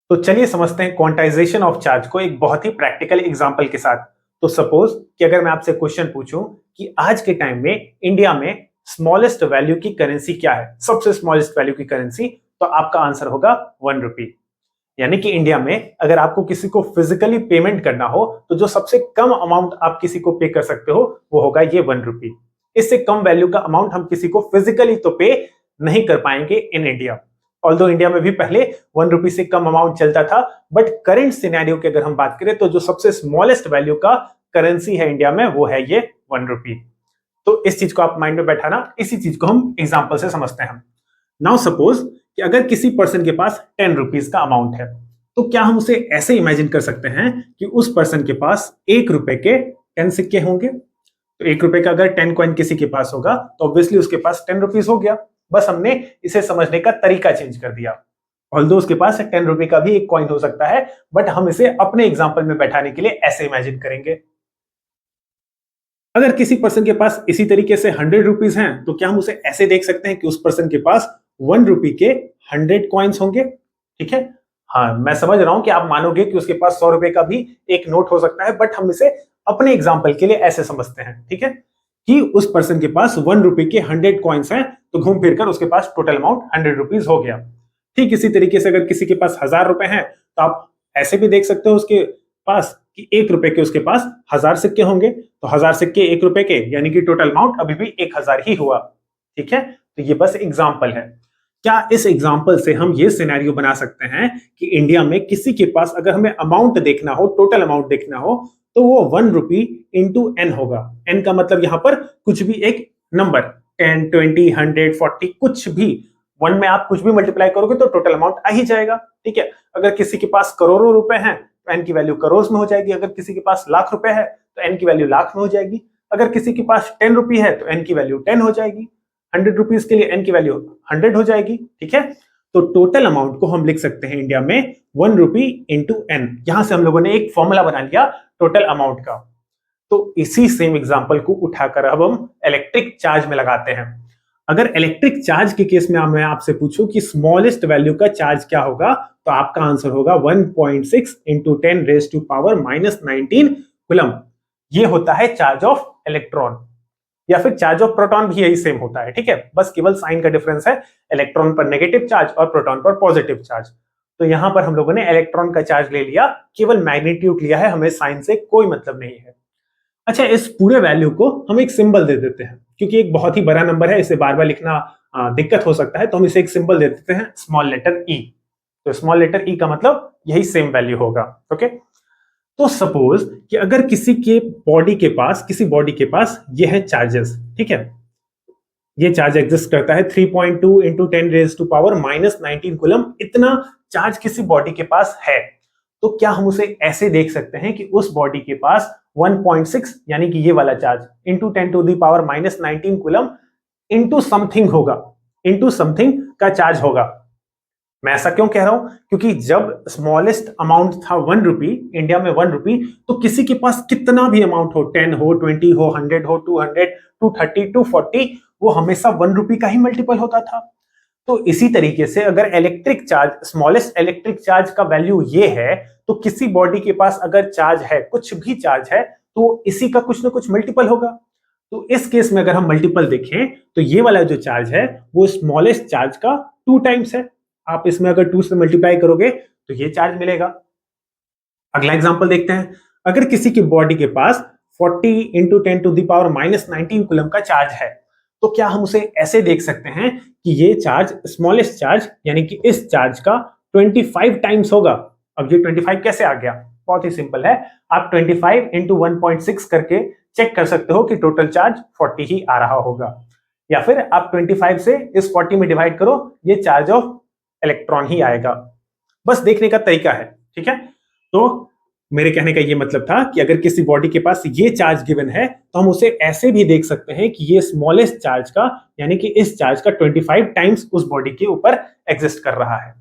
तो चलिए समझते हैं क्वांटाइजेशन ऑफ चार्ज को एक बहुत ही प्रैक्टिकल एग्जांपल के साथ। तो सपोज कि अगर मैं आपसे क्वेश्चन पूछूं कि आज के टाइम में इंडिया में स्मॉलेस्ट वैल्यू की करेंसी क्या है, सबसे स्मॉलेस्ट वैल्यू की करेंसी, तो आपका आंसर होगा 1 रुपी। यानी कि इंडिया में अगर आपको किसी को फिजिकली पेमेंट करना हो तो जो सबसे कम अमाउंट आप किसी को पे कर सकते हो वो होगा ये 1 रुपी। इससे कम वैल्यू का अमाउंट हम किसी को फिजिकली तो पे नहीं कर पाएंगे इन इंडिया। ऑल्दो इंडिया में भी पहले 1 रुपी से कम अमाउंट चलता था, बट करंट सिनेरियो की अगर हम बात करें तो जो सबसे स्मॉलेस्ट वैल्यू का करेंसी है इंडिया में वो है ये 1 रुपी। तो इस चीज को आप माइंड में बैठाना, इसी चीज को हम एग्जाम्पल से समझते हैं। नाउ सपोज कि अगर किसी पर्सन के पास 10 रुपीज का अमाउंट है तो क्या हम उसे ऐसे इमेजिन कर सकते हैं कि उस पर्सन के पास 1 रुपए के 10 सिक्के होंगे। तो 1 रुपए का अगर 10 कॉइन किसी के पास होगा तो ऑब्वियसली उसके पास 10 रुपीज हो गया। बस हमने इसे समझने का तरीका चेंज कर दिया। ऑल्दो उसके पास 10 रुपए का भी एक कॉइन हो सकता है, बट हम इसे अपने एग्जाम्पल में बैठाने के लिए ऐसे इमेजिन करेंगे। अगर किसी पर्सन के पास इसी तरीके से 100 रुपीज हैं तो क्या हम उसे ऐसे देख सकते हैं कि उस पर्सन के पास 1 रुपी के 100 कॉइन्स होंगे। ठीक है, हाँ मैं समझ रहा हूं कि आप मानोगे कि उसके पास 100 रुपए का भी एक नोट हो सकता है, बट हम इसे अपने एग्जाम्पल के लिए ऐसे समझते हैं। ठीक है, कि उस पर्सन के पास 1 रुपी के 100 कॉइन्स हैं तो घूम फिर कर उसके पास टोटल अमाउंट 100 रुपीज हो गया। ठीक इसी तरीके से अगर किसी के पास 1000 रुपए हैं तो आप ऐसे भी देख सकते हो उसके पास कि 1 रुपए के उसके पास 1000 सिक्के होंगे, तो 1000 सिक्के 1 रुपए के यानी कि टोटल अमाउंट अभी भी 1000 ही हुआ। ठीक है, तो ये बस एग्जाम्पल है। क्या इस एग्जाम्पल से हम ये सिनेरियो बना सकते हैं कि इंडिया में किसी के पास अगर हमें अमाउंट देखना हो, टोटल अमाउंट देखना हो, तो वो 1 रुपी इंटू एन होगा। एन का मतलब यहां पर कुछ भी एक नंबर, 10, 20, 100, 40, कुछ भी वन में आप कुछ भी मल्टीप्लाई करोगे तो टोटल अमाउंट आ ही जाएगा। ठीक है, अगर किसी के पास करोड़ों रुपए हैं तो एन की वैल्यू करोड़ में हो जाएगी। अगर किसी के पास लाख रुपए है तो एन की वैल्यू लाख में हो जाएगी। अगर किसी के पास 10 रुपी है तो एन की वैल्यू 10 हो जाएगी। 100 रुपीज के लिए एन की वैल्यू 100 हो जाएगी। ठीक है, तो टोटल अमाउंट को हम लिख सकते हैं इंडिया में 1 रुपी इंटू एन। यहां से हम लोगों ने एक फॉर्मूला बना लिया टोटल अमाउंट का। तो इसी सेम एग्जांपल को उठाकर अब हम इलेक्ट्रिक चार्ज में लगाते हैं। अगर इलेक्ट्रिक चार्ज के केस में मैं आपसे पूछूं कि स्मॉलेस्ट वैल्यू का चार्ज क्या होगा, तो आपका आंसर होगा 1.6 into 10 raise to power -19 coulomb. ये होता है चार्ज ऑफ इलेक्ट्रॉन, या फिर चार्ज ऑफ प्रोटॉन भी यही सेम होता है। ठीक है, बस केवल साइन का डिफरेंस है, इलेक्ट्रॉन पर नेगेटिव चार्ज और प्रोटॉन पर पॉजिटिव चार्ज। तो यहां पर हम लोगों ने इलेक्ट्रॉन का चार्ज ले लिया, केवल मैग्नीट्यूड लिया है, हमें साइन से कोई मतलब नहीं है। अच्छा, इस पूरे वैल्यू को हम एक सिंबल दे देते हैं, क्योंकि एक बहुत ही बड़ा नंबर है, इसे बार बार लिखना दिक्कत हो सकता है, तो हम इसे एक सिंबल दे देते हैं, स्मॉल लेटर ई। तो स्मॉल लेटर ई का मतलब यही सेम वैल्यू होगा। ओके, तो सपोज कि अगर किसी के बॉडी के पास, किसी बॉडी के पास ये है चार्जेस। ठीक है, ये चार्ज एग्जिस्ट करता है 3.2 into 10 raise to power -19 coulomb. इतना चार्ज किसी बॉडी के पास है, तो क्या हम उसे ऐसे देख सकते हैं कि उस बॉडी के पास 1.6 यानी कि ये वाला charge into 10 to the power -19 coulomb into something होगा, इंटू समथिंग का चार्ज होगा। मैं ऐसा क्यों कह रहा हूं, क्योंकि जब स्मॉलेस्ट अमाउंट था 1 रुपी, इंडिया में 1 रुपी, तो किसी के पास कितना भी अमाउंट हो, 10 हो, 20 हो, 100 हो, 200, 230, 240, वो हमेशा 1 रुपी का ही मल्टीपल होता था। तो इसी तरीके से अगर electric charge, smallest electric charge का वैल्यू ये है, तो किसी बॉडी के पास अगर चार्ज है, कुछ भी चार्ज है, तो इसी का कुछ ना कुछ मल्टीपल होगा। तो इस केस में अगर हम मल्टीपल देखें तो ये वाला जो चार्ज है वो स्मॉलेस्ट चार्ज का 2 टाइम्स है। आप इसमें अगर 2 से मल्टीप्लाई करोगे तो ये चार्ज मिलेगा। अगला एग्जांपल देखते हैं। अगर किसी की बॉडी के पास 40 into 10 to the power -19 coulomb का चार्ज है, तो क्या हम उसे ऐसे देख सकते हैं कि ये चार्ज, स्मॉलेस्ट चार्ज यानी कि इस चार्ज का 25 टाइम्स होगा। अब ये 25 कैसे आ गया, बहुत ही सिंपल है, आप 25 इंटू 1.6 करके चेक कर सकते हो कि टोटल चार्ज 40 ही आ रहा होगा। या फिर आप 25 से इस 40 में डिवाइड करो, ये चार्ज ऑफ इलेक्ट्रॉन ही आएगा। बस देखने का तरीका है। ठीक है, तो मेरे कहने का ये मतलब था कि अगर किसी बॉडी के पास ये चार्ज गिवन है तो हम उसे ऐसे भी देख सकते हैं कि ये स्मॉलेस्ट चार्ज का यानी कि इस चार्ज का 25 टाइम्स उस बॉडी के ऊपर एग्जिस्ट कर रहा है।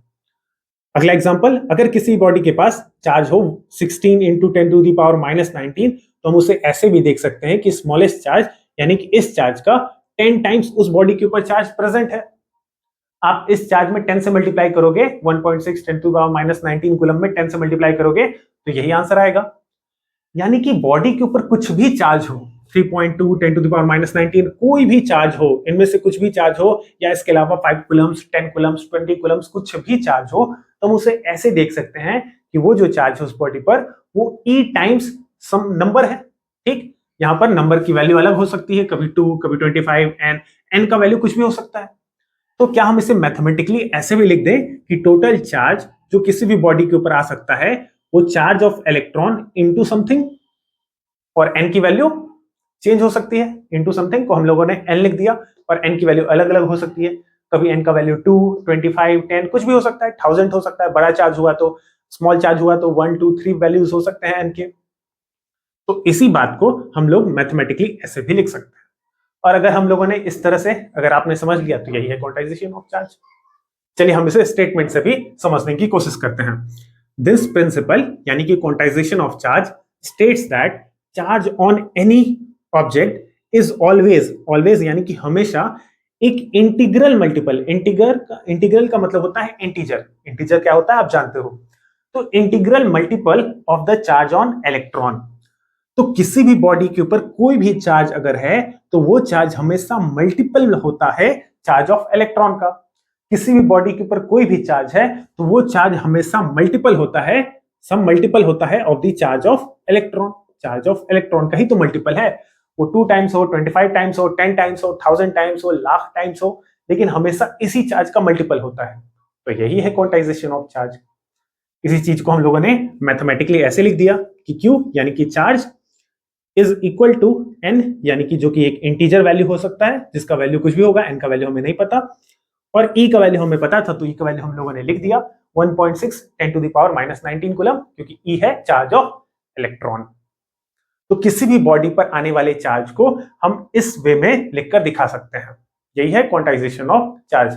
अगला एग्जांपल, अगर किसी बॉडी के पास चार्ज हो 16 इंटू 10 टू दी पावर -19, तो हम उसे ऐसे भी देख सकते हैं कि स्मॉलेस्ट चार्ज यानी कि इस चार्ज का 10 टाइम्स उस बॉडी के ऊपर चार्ज प्रेजेंट है। आप इस चार्ज में 10 से मल्टीप्लाई करोगे, 1.6 10 टू पावर माइनस 19 कूलम में 10 से मल्टीप्लाई करोगे तो यही आंसर आएगा। यानी कि बॉडी के ऊपर कुछ भी चार्ज हो, 3.2 10 टू द पावर माइनस 19, कोई भी चार्ज हो, इनमें से कुछ भी चार्ज हो, या इसके अलावा 5 कूलम्स, 10 कूलम्स, 20 कूलम्स, कुछ भी चार्ज हो, तो हम उसे ऐसे देख सकते हैं कि वो जो चार्ज है उस बॉडी पर वो E टाइम्स सम नंबर है। ठीक, यहां पर नंबर की वैल्यू अलग हो सकती है, कभी 2, कभी 25, एन का वैल्यू कुछ भी हो सकता है। तो क्या हम इसे मैथमेटिकली ऐसे भी लिख दें कि टोटल चार्ज जो किसी भी बॉडी के ऊपर आ सकता है वो charge of electron into something, और एन की वैल्यू चेंज हो सकती है, इनटू समथिंग को हम लोगों ने एन लिख दिया, और एन की वैल्यू अलग अलग हो सकती है, कभी एन का वैल्यू 2, 25, 10 कुछ भी हो सकता है, 1000 हो सकता है, बड़ा चार्ज हुआ तो, स्मॉल चार्ज हुआ तो 1, 2, 3 वैल्यूज हो सकते हैं एन के। तो इसी बात को हम लोग मैथमेटिकली ऐसे भी लिख सकते हैं। और अगर हम लोगों ने इस तरह से, अगर आपने समझ लिया तो यही है क्वांटाइजेशन ऑफ चार्ज। चलिए हम इसे स्टेटमेंट से भी समझने की कोशिश करते हैं। दिस प्रिंसिपल यानी कि quantization of charge states that charge on any object is always, always यानी कि हमेशा, एक इंटीग्रल मल्टीपल, इंटीग्रल का मतलब होता है इंटीजर, इंटीजर क्या होता है आप जानते हो, तो integral multiple of the charge on electron. तो किसी भी बॉडी के ऊपर कोई भी चार्ज अगर है तो वो चार्ज हमेशा मल्टीपल होता है चार्ज ऑफ इलेक्ट्रॉन का। किसी भी बॉडी के ऊपर कोई भी चार्ज है तो वो चार्ज हमेशा मल्टीपल होता है, सम मल्टीपल होता है of the charge of electron. Charge of electron का ही तो मल्टीपल है, वो 2 टाइम्स हो, 25 टाइम्स हो, 10 टाइम्स हो, 1000 टाइम्स हो, लाख टाइम्स हो, लेकिन हमेशा इसी चार्ज का मल्टीपल होता है। तो यही है क्वांटाइजेशन ऑफ चार्ज। इसी चीज को हम लोगों ने मैथमेटिकली ऐसे लिख दिया कि Q यानी कि charge is equal to n, यानी कि जो कि एक इंटीजर वैल्यू हो सकता है जिसका वैल्यू कुछ भी होगा, n का वैल्यू हमें नहीं पता, और E का वैल्यू हमें पता था तो E का वैल्यू हम लोगों ने लिख दिया 1.6 10 to the power minus 19 coulomb, क्योंकि E है चार्ज ऑफ इलेक्ट्रॉन। तो किसी भी बॉडी पर आने वाले चार्ज को हम इस वे में लिखकर दिखा सकते हैं, यही है क्वांटाइजेशन ऑफ चार्ज।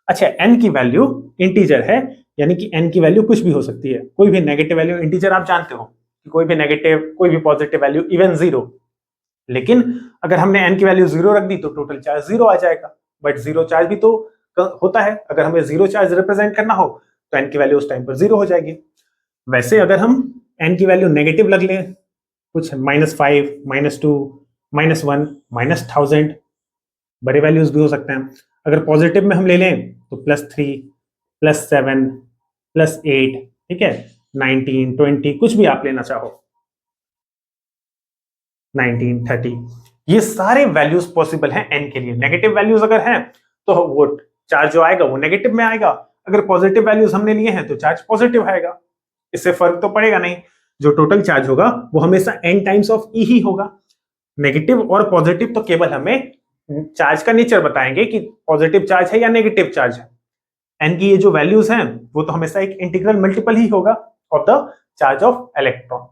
अच्छा, n की वैल्यू इंटीजर है, यानी कि n की वैल्यू कुछ भी हो सकती है, कोई भी नेगेटिव वैल्यू, इंटीजर आप जानते हो कि कोई भी नेगेटिव, कोई भी पॉजिटिव वैल्यू, इवन 0, लेकिन अगर हमने n की वैल्यू 0 रख दी तो टोटल चार्ज 0 आ जाएगा, बट 0 चार्ज भी तो होता है, अगर हमें 0 चार्ज रिप्रेजेंट करना हो तो n की वैल्यू उस टाइम पर 0 हो जाएगी। वैसे अगर हम n की वैल्यू नेगेटिव लग लें, कुछ -5, -2, -1, -1000, बड़े वैल्यूज भी हो सकते हैं। अगर पॉजिटिव में हम ले लें तो +3, +7, +8, ठीक है, 19, 20, कुछ भी आप लेना चाहो, 19, 30, ये सारे वैल्यूज पॉसिबल हैं n के लिए। नेगेटिव वैल्यूज अगर हैं तो वो चार्ज जो आएगा वो नेगेटिव में आएगा, अगर पॉजिटिव वैल्यूज हमने लिए हैं तो चार्ज पॉजिटिव आएगा, इससे फर्क तो पड़ेगा नहीं। जो टोटल चार्ज होगा वो हमेशा n टाइम्स ऑफ E ही होगा। नेगेटिव और पॉजिटिव तो केवल हमें चार्ज का नेचर बताएंगे कि पॉजिटिव चार्ज है या नेगेटिव चार्ज है। n की ये जो वैल्यूज हैं वो तो हमेशा एक इंटीग्रल मल्टीपल ही होगा of the charge of electron.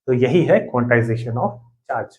तो यही है क्वांटाइजेशन ऑफ चार्ज।